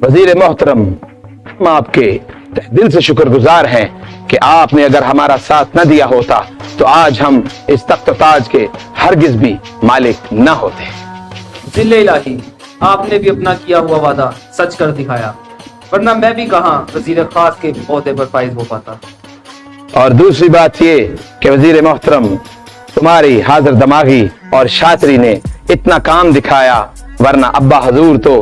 वजीर मोहतरम, हम आपके दिल से शुक्रगुजार हैं कि आपने अगर हमारा साथ न दिया होता तो आज हम इस तख्त ताज के हरगिज भी मालिक न होते। जिले इलाही, आपने भी अपना किया हुआ वादा सच कर दिखाया, वरना मैं भी कहाँ वजीर खास के ओहदे पर फाइज हो पाता। और दूसरी बात ये कि वजीर मोहतरम, तुम्हारी हाजिर दमागी और शातरी ने इतना काम दिखाया, वरना अब्बा हजूर तो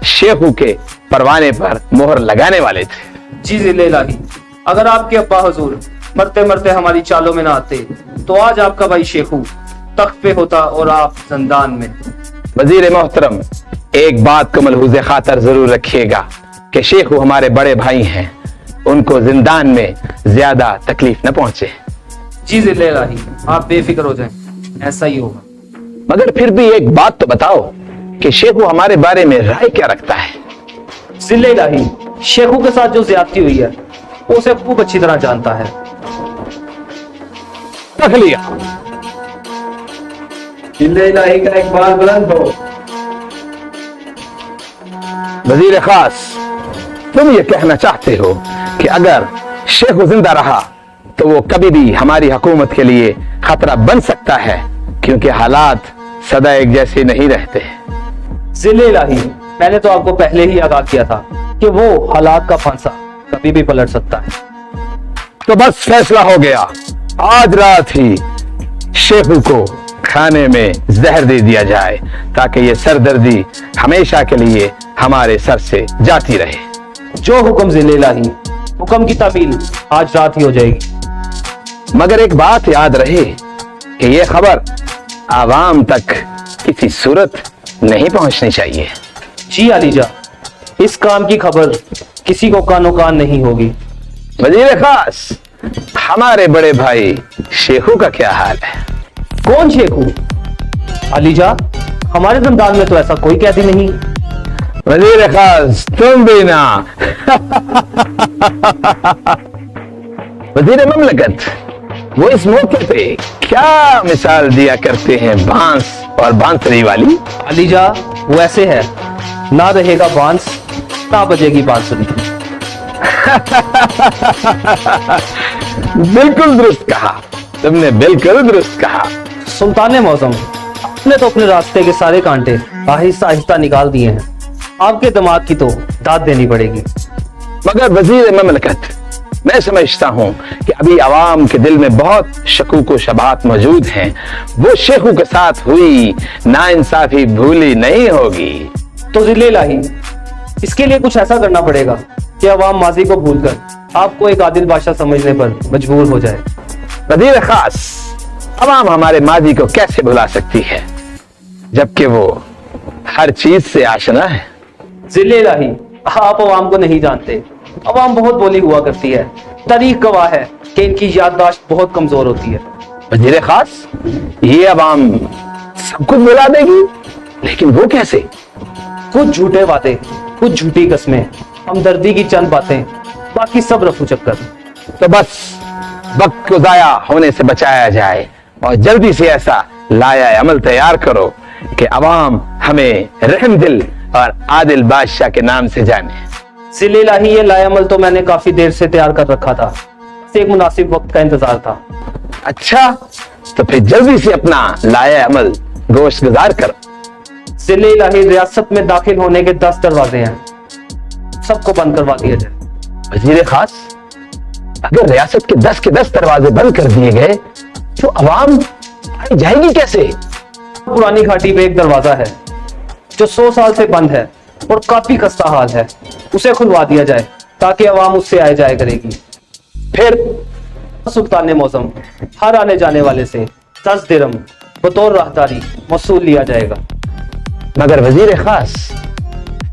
शेखू के परवाने पर मोहर लगाने वाले थे। जी जिले इलाही, अगर आपके अब्बा हजूर मरते मरते हमारी चालों में ना आते तो आज आपका भाई शेखू तख्त पे होता और आप जिंदान में। वजीर मोहतरम, एक बात को मलहूज़े खातर जरूर रखिएगा कि शेखू हमारे बड़े भाई हैं, उनको जिंदान में ज्यादा तकलीफ न पहुंचे। जी जिले इलाही, आप बेफिक्र हो जाएं, ऐसा ही होगा। मगर फिर भी एक बात तो बताओ कि शेखू हमारे बारे में राय क्या रखता है? जिले इलाही, शेखू के साथ जो ज्यादती हुई है वो उसे खूब अच्छी तरह जानता है। रख लिया। जिले इलाही का एक बार बुलंद हो। वजीर खास, तुम ये कहना चाहते हो कि अगर शेखू जिंदा रहा तो वो कभी भी हमारी हुकूमत के लिए खतरा बन सकता है, क्योंकि हालात सदा एक जैसे नहीं रहते। जिले इलाही, मैंने तो आपको पहले ही आगाह किया था कि वो हालात का फंसा कभी भी पलट सकता है। तो बस फैसला हो गया, आज रात ही शेखू को खाने में जहर दे दिया जाए ताकि ये सरदर्दी हमेशा के लिए हमारे सर से जाती रहे। जो हुक्म जिले इलाही, हुक्म की तामील आज रात ही हो जाएगी। मगर एक बात याद रहे कि ये खबर आवाम तक किसी सूरत नहीं पहुंचनी चाहिए। जी अलीजा, इस काम की खबर किसी को कानो कान नहीं होगी। वजीर खास, हमारे बड़े भाई शेखू का क्या हाल है? कौन शेखू? अलीजा, हमारे जिंदान में तो ऐसा कोई कैदी नहीं। वजीर खास, तुम भी ना। वजीर ममलकत, वो इस मौके पे क्या मिसाल दिया करते हैं बांस और बांसुरी वाली? अलीजा, वो ऐसे है, ना रहेगा बांस ना बजेगी बांसुरी। बिल्कुल दुरुस्त कहा तुमने, बिल्कुल दुरुस्त कहा। सुल्तान मौसम, आपने तो अपने रास्ते के सारे कांटे आहिस्ता आहिस्ता निकाल दिए हैं, आपके दिमाग की तो दाद देनी पड़ेगी। मगर वजीर ममलकत, मैं समझता हूं कि अभी आवाम के दिल में बहुत शकूक व शबहात मौजूद हैं। वो शेखू के साथ हुई नाइंसाफी भूली नहीं होगी। तो जिले इलाही, इसके लिए कुछ ऐसा करना पड़ेगा कि अवाम माजी को भूलकर आपको एक आदिल बादशाह समझने पर मजबूर हो जाए। वजीर खास, अवाम हमारे माजी को कैसे भुला सकती है जबकि वो हर चीज से आशना है? जिले इलाही, आप अवाम को नहीं जानते, अवाम बहुत बोली हुआ करती है, तारीख गवाह है कि इनकी याददाश्त बहुत कमजोर होती है। वजीर खास, ये अवाम सब कुछ भुला देगी, लेकिन वो कैसे? कुछ झूठे वादे, कुछ झूठी कस्में, हमदर्दी की चंद बातें, बाकी सब रफू चक्कर। तो बस वक्त को जाया होने से बचाया जाए और जल्दी से ऐसा लाया अमल तैयार करो कि अवाम हमें रहम दिल और आदिल बादशाह के नाम से जाने। जिले इलाही, ये लायामल तो मैंने काफी देर से तैयार कर रखा था, एक मुनासिब वक्त का इंतजार था। अच्छा, तो फिर जल्दी से अपना लाया अमल गोश्त गुजार करो। जिले इलाही, रियासत में दाखिल होने के 10 दरवाजे हैं, सबको बंद करवा दिया जाए। वजीर खास, अगर रियासत के 10 दरवाजे बंद कर दिए गए तो अवाम आई जाएगी कैसे? पुरानी घाटी पे एक दरवाजा है जो 100 साल से बंद है और काफी खस्ता हाल है, उसे खुलवा दिया जाए ताकि अवाम उससे आए जाए करेगी। फिर सुल्तान मौसम, हर आने जाने वाले से 10 दिरहम बतौर राहदारी वसूल लिया जाएगा। मगर वजीर खास,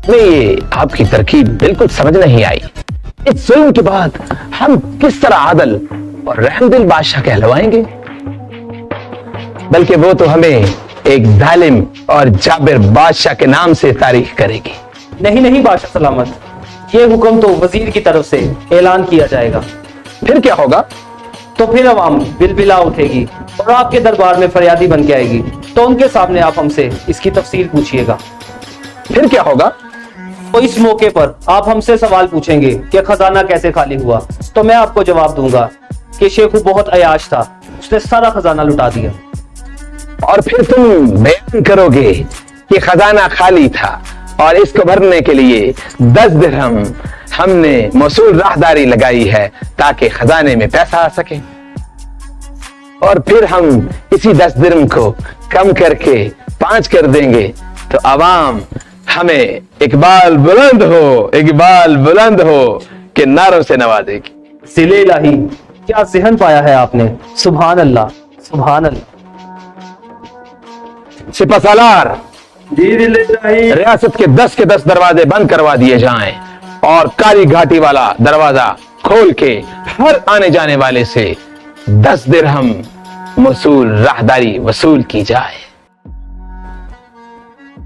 में ये आपकी तरकीब बिल्कुल समझ नहीं आई। इस जुल्म के बाद हम किस तरह आदल और रहमदिल बादशाह कहलवाएंगे? बल्कि वो तो हमें एक जालिम और जाबिर बादशाह के नाम से तारीफ करेगी। नहीं नहीं बादशाह सलामत, ये हुक्म तो वजीर की तरफ से ऐलान किया जाएगा। फिर क्या होगा? तो फिर अवाम बिलबिला उठेगी और आपके दरबार में फरियादी बन के आएगी, तो उनके सामने आप हमसे इसकी तफसील पूछिएगा। फिर क्या होगा? तो इस मौके पर आप हमसे सवाल पूछेंगे कि खजाना कैसे खाली हुआ, तो मैं आपको जवाब दूंगा कि शेखू बहुत अयाश था, उसने सारा खजाना लुटा दिया। और फिर तुम बयान करोगे कि खजाना खाली था और इसको भरने के लिए 10 दिरहम हमने मौसूल राहदारी लगाई है ताकि खजाने में पैसा आ सके, और फिर हम इसी 10 दिरहम को कम करके 5 कर देंगे तो अवाम हमें इकबाल बुलंद हो के नारों से नवाजेगी। ज़िले इलाही, क्या ज़हन पाया है आपने, सुभान अल्लाह सुभान अल्लाह। सिपह सालार, रियासत के 10 दरवाजे बंद करवा दिए जाएं और काली घाटी वाला दरवाजा खोल के हर आने जाने वाले से 10 दिरहम मौसूल राहदारी वसूल की जाए।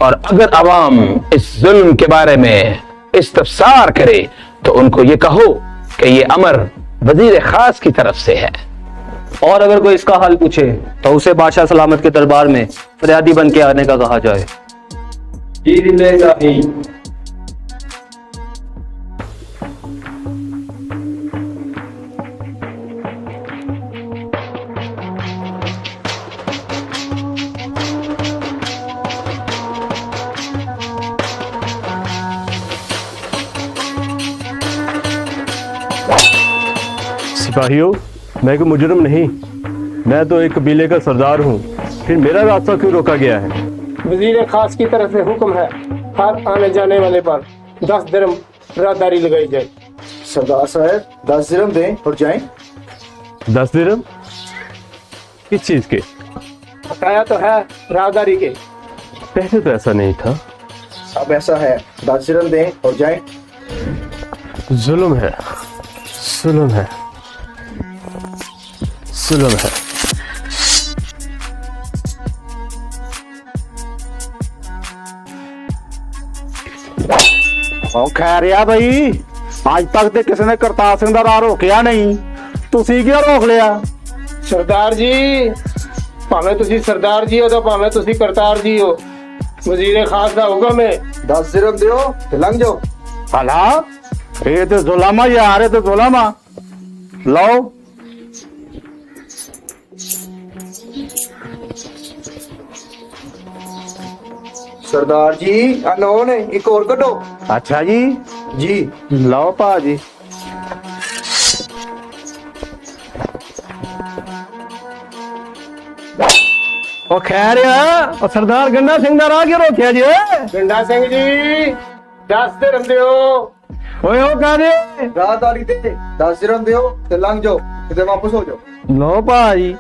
और अगर अवाम इस जुल्म के बारे में इस्तफसार करे तो उनको ये कहो कि ये अमर वजीर खास की तरफ से है। और अगर कोई इसका हाल पूछे तो उसे बादशाह सलामत के दरबार में फरियादी बन के आने का कहा जाए। सिपाहियों, मैं कोई मुजरिम नहीं, मैं तो एक कबीले का सरदार हूँ, फिर मेरा रास्ता क्यों रोका गया है? वजीर खास की तरफ से हुक्म है, हर आने जाने वाले पर 10 दिरहम राहदारी लगाई जाए। सरदार साहब 10 दिरहम दें और जाएं। 10 दिरहम? किस चीज के? बताया तो है, राहदारी के। पहले तो ऐसा नहीं था। अब ऐसा है, 10 दिरहम दें और जाएं। जुल्म है, जुल्म है, जुल्म है। खैरिया भाई, आज तक ते किसी ने करतार सिंह दा राह रोकिया नहीं, तुसी क्यों रोक लिया? सरदार जी, भावें तुसी सरदार जी हो तो भावें तुसी करतार जी हो, वजीर खास दा हुक्म है। 10 दिरहम दियो ते लंघ जाओ। भला ये तो जुलम है यार, ये तो जुलम है। लो सरदार जी अनो ने एक और कटो। अच्छा जी, जी लो भाजी। ओ खैरिया, ओ सरदार गंडा सिंह दा राह क्यों रोकिया जी? गंडा सिंह जी, 10 दिरहम दियो। ओए ओ कह दे। राहदारी दे 10 दिरहम दियो ते लंघ जाओ, ते वापस हो जाओ। लो भाजी।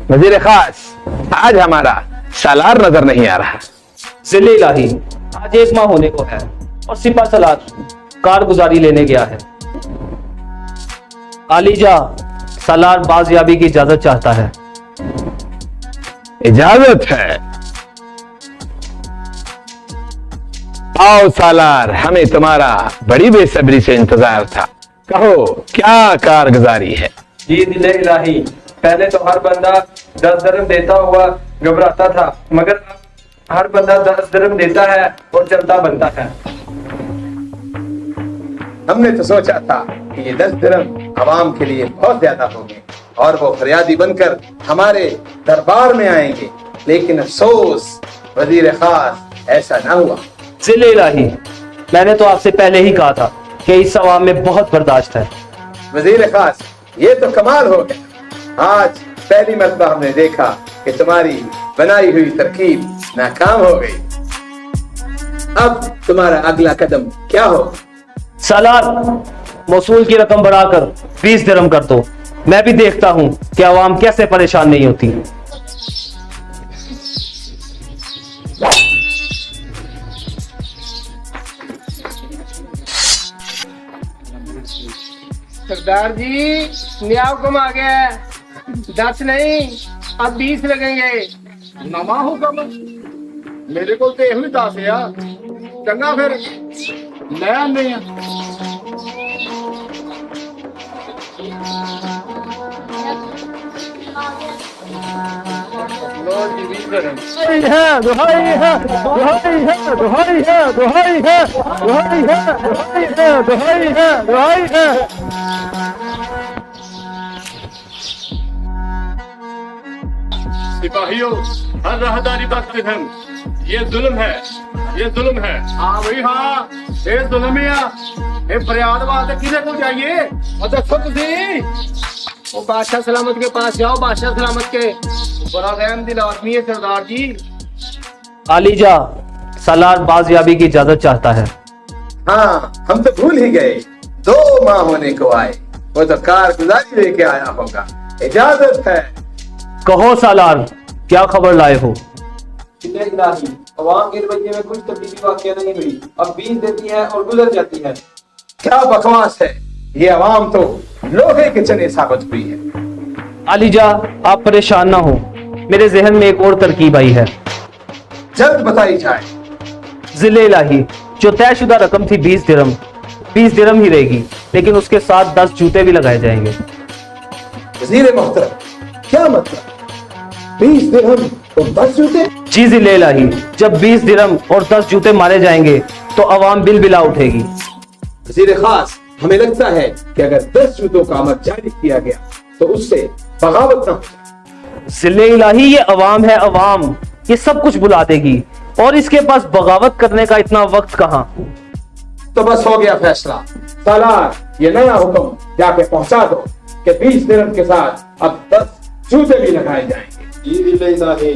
वजीर खास, आज हमारा सालार नजर नहीं आ रहा। ज़िले इलाही, आज 1 माह होने को है और सिपा सलार कारगुजारी लेने गया है। आलीजा, सालार बाजियाबी की इजाजत चाहता है। इजाजत है? आओ सालार, हमें तुम्हारा बड़ी बेसब्री से इंतजार था, कहो क्या कारगुजारी है? जी दिले इलाही, पहले तो हर बंदा 10 दिरहम देता हुआ घबराता था, मगर अब हर बंदा 10 दिरहम देता है और चलता बनता है। हमने तो सोचा था कि ये 10 दिरहम आवाम के लिए बहुत ज्यादा होंगे और वो फरियादी बनकर हमारे दरबार में आएंगे, लेकिन अफसोस वजीर खास ऐसा ना हुआ। ज़िले इलाही, मैंने तो आपसे पहले ही कहा था कि इस अवाम में बहुत बर्दाश्त है। वजीर खास, ये तो कमाल हो गया। आज पहली मर्तबा हमने देखा कि तुम्हारी बनाई हुई तरकीब नाकाम हो गई। अब तुम्हारा अगला कदम क्या हो? सालार, मौसूल की रकम बढ़ाकर 20 दिरहम कर दो। मैं भी देखता हूं कि आवाम कैसे परेशान नहीं होती। सरदार जी, नया हुक्म आ गया है, 10 नहीं अब 20 लगेंगे। नवा हुक्म मेरे को तो यही 10 है। चंगा फिर ले आने हैं। लो जी, 20 کرم दुहाई है दुहाई है दुहाई है दुहाई है दुहाई है दुहाई है दुहाई है दुहाई है दुहाई है सिपाहियों, हर राहदारी बख्श हम, ये जुल्म है, ये जुल्म है। हाँ भाई हाँ, ये जुल्म है। ये फरियाद वास्ते किसे को चाहिए? और दसो तुसी। वो बादशाह सलामत के पास जाओ, बादशाह सलामत के। बड़ा रहम दिल आदमी है सरदार जी। आलीजा, सालार बाजियाबी की इजाजत चाहता है। हाँ, हम तो भूल ही गए, 2 माह होने को आए, वो तो कारगुजारी लेके आया होगा। इजाजत है। कहो सालार, क्या खबर लाए हो? इलाही, अवाम के रवैये में कुछ तब्दीली वाक़या नहीं हुई। अब 20 देती है और गुजर जाती है। क्या बकवास है, ये अवाम तो लोहे के चने साबित हुई है। आलीजा, आप परेशान ना हो, मेरे जहन में एक और तरकीब आई है। जल्द बताई जाए। जिले इलाही, जो तयशुदा रकम थी 20 दिरहम ही रहेगी, लेकिन उसके साथ 10 जूते भी लगाए जाएंगे। वज़ीर मोहतरम, क्या मतलब? 20 दिरहम और 10 जूते? जी जिले इलाही, जब 20 दिरहम और 10 जूते मारे जाएंगे तो अवाम बिलबिला उठेगी। वज़ीर खास, हमें लगता है कि अगर 10 जूतों का अमल जारी किया गया तो उससे बगावत न हो। जिले इलाही, ये अवाम है अवाम, ये सब कुछ बुला देगी और इसके पास बगावत करने का इतना वक्त कहाँ। तो बस हो गया फैसला। सालार, ये नया हुक्म जाके पहुंचा दो कि 20 दिरहम के साथ अब 10 जूते भी लगाए जाएंगे। जी दिल इलाही।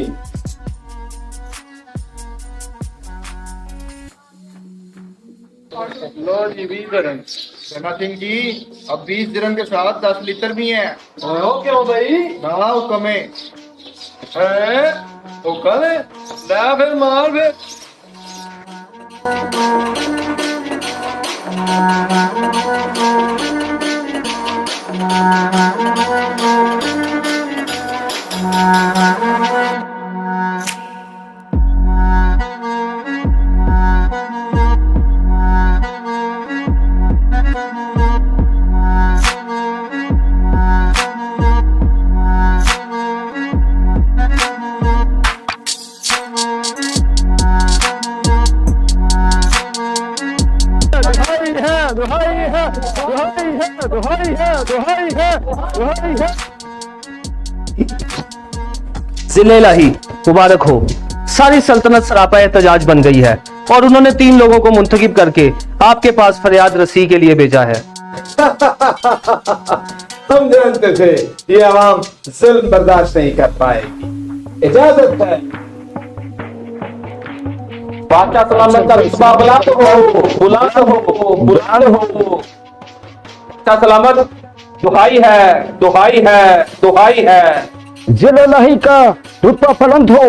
लो जी 20 दिरहम। सेना सिंह जी, अब 20 दिरहम के साथ 10 लीटर भी हैं। क्यों भाई? ना हुक्म है। हुक्म है? ला फिर मार फिर। दुहाई है दुहाई है दुहाई है दुहाई है दुहाई है दुहाई है। जिले इलाही, मुबारक हो, सारी सल्तनत सरापा एहतजाज बन गई है और उन्होंने 3 लोगों को मुंतखब करके आपके पास फरियाद रसी के लिए भेजा है। हम जानते थे ये आवाम जुल्म बर्दाश्त नहीं कर पाएगी। इजाजत है। बादशाह सलामत का रुतबा बुलंद हो, बुलंद हो, बुलंद हो। बादशाह सलामत, दुहाई है, दुहाई है, दुहाई है। जिले इलाही का रुतबा बुलंद हो।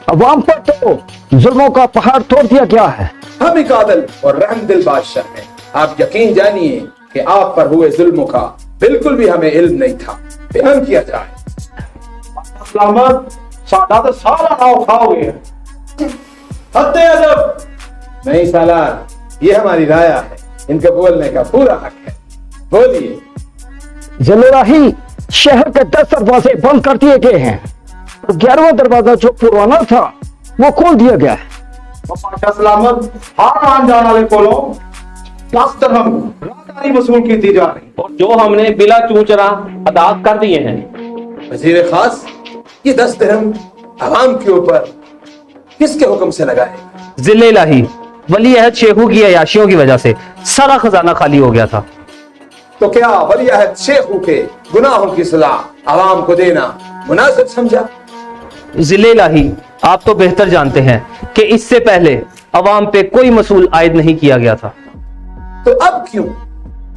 अवाम पर तो जुल्मों का पहाड़ तोड़ दिया गया है। हम एक आदल और रहमदिल बादशाह हैं। आप यकीन जानिए कि आप पर हुए जुल्मों का बिल्कुल भी हमें इल्म नहीं था। बयान किया जाए। सलामत, सादा तो सारा नाव खाओगे। हत्ते अदब। नहीं सालार, ये हमारी राया है, इनके बोलने का पूरा हक है। बोलिए। जिले इलाही, शहर के 10 दरवाजे बंद कर दिए गए हैं और 11वां दरवाजा जो पुराना था वो खोल दिया गया है। बादशाह सलामत, हर आन जाने वाले कोलों 10 दिरहम राहदारी वसूल की दी जा रही। और जो हमने बिला चूचरा अदा कर दिए हैं। वजीर खास, ये 10 दिरहम आवाम के ऊपर किसके हुक्म से लगाए? जिले इलाही, वली अहद शेखू की अयाशियों की वजह से सारा खजाना खाली हो गया था। तो क्या वली अहद शेखू के गुनाहों की सजा आवाम को देना मुनासिब समझा? जिले इलाही, आप तो बेहतर जानते हैं कि इससे पहले अवाम पे कोई मसूल आयद नहीं किया गया था। तो अब क्यों?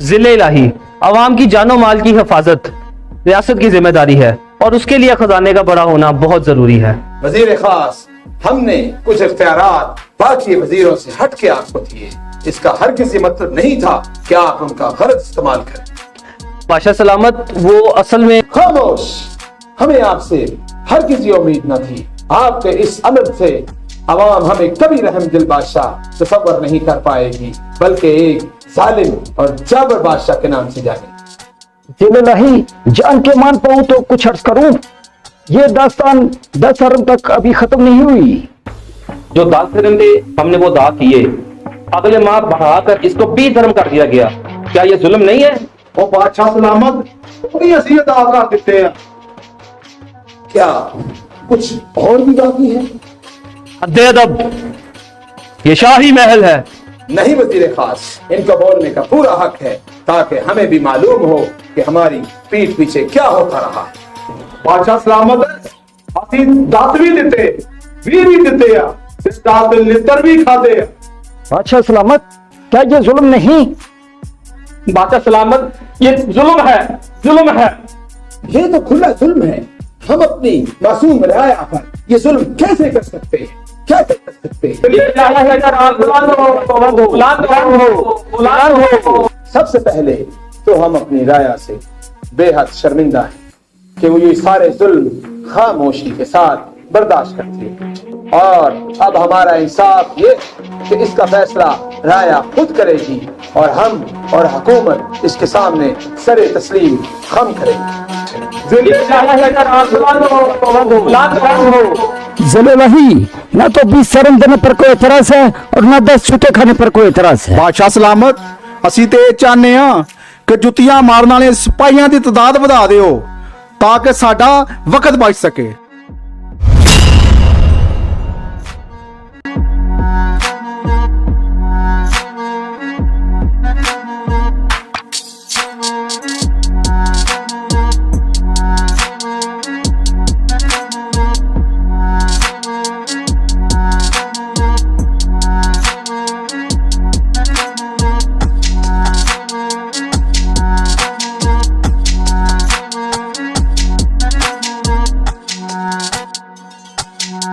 जिले इलाही, अवाम की जानो माल की हिफाजत रियासत की जिम्मेदारी है और उसके लिए खजाने का बड़ा होना बहुत जरूरी है। वजीर खास, हमने कुछ इख्तियारात बाकी वजीरों से हट के आपको दिए। इसका हर किसी मतलब नहीं था कि आप उनका गलत इस्तेमाल करें। बादशाह सलामत, वो असल में खामोश। हमें आपसे हर किसी उम्मीद न थी। आपके इस अमल से अवाम हमें कभी रहमदिल बादशाह तसव्वुर नहीं कर पाएगी, बल्कि एक जालिम और जाबर बादशाह के नाम से जाने। जिले इलाही, जान के मान पाऊं तो कुछ अर्ज करूं। ये दास्तान 10 अरब तक अभी खत्म नहीं हुई। जो 10 दिरहम थे हमने वो अदा किए, अगले माह बढ़ाकर इसको 20 दिरहम कर दिया गया। क्या ये जुल्म नहीं है? ਉਹ ਬਾਦਸ਼ਾਹ ਸਲਾਮਤ ਕੋਈ ਅਸੀਂ ਅਦਾ ਕਰ ਦਿੱਤੇ ਆ। क्या कुछ और भी बाकी है? हद्दे अदब, ये शाही महल है। नहीं वजीर खास, इनका बोलने का पूरा हक है ताकि हमें भी मालूम हो कि हमारी पीठ पीछे क्या होता रहा। ਬਾਦਸ਼ਾਹ ਸਲਾਮਤ ਅਸੀਂ 10 ਵੀ ਦਿੱਤੇ 20 ਵੀ ਦਿੱਤੇ ਆ ਤੇ 10 ਲਿੱਤਰ ਵੀ ਖਾਦੇ ਆ। बादशाह सलामत, क्या ये जुल्म नहीं? बादशाह सलामत, ये जुल्म है, जुल्म है। ये तो खुला जुल्म है। हम अपनी मासूम राया पर ये जुल्म कैसे कर सकते हैं? क्या कर सकते हैं? सबसे पहले तो हम अपनी राया से बेहद शर्मिंदा हैं कि वो ये सारे जुल्म खामोशी के साथ बर्दाश्त करते हैं, और अब हमारा इंसाफ ये कि इसका फैसला राया खुद करेगी और हम और हुकूमत इसके सामने सरे तस्लीम खम करेगी। जलोलाही, ना तो 20 शर्म देने पर कोई एतराज है और ना 10 छुट्टे खाने पर कोई एतराज है। ਬਾਦਸ਼ਾਹ ਸਲਾਮਤ, ਅਸੀਂ ਤੇ ਇਹ ਚਾਹੁੰਦੇ ਆ ਕਿ ਜੁੱਤੀਆਂ ਮਾਰਨ ਵਾਲੇ ਸਿਪਾਹੀਆਂ ਦੀ ਤਾਦਾਦ ਵਧਾ ਦਿਓ ਤਾਂ ਕਿ ਸਾਡਾ ਵਕਤ ਬਚ ਸਕੇ।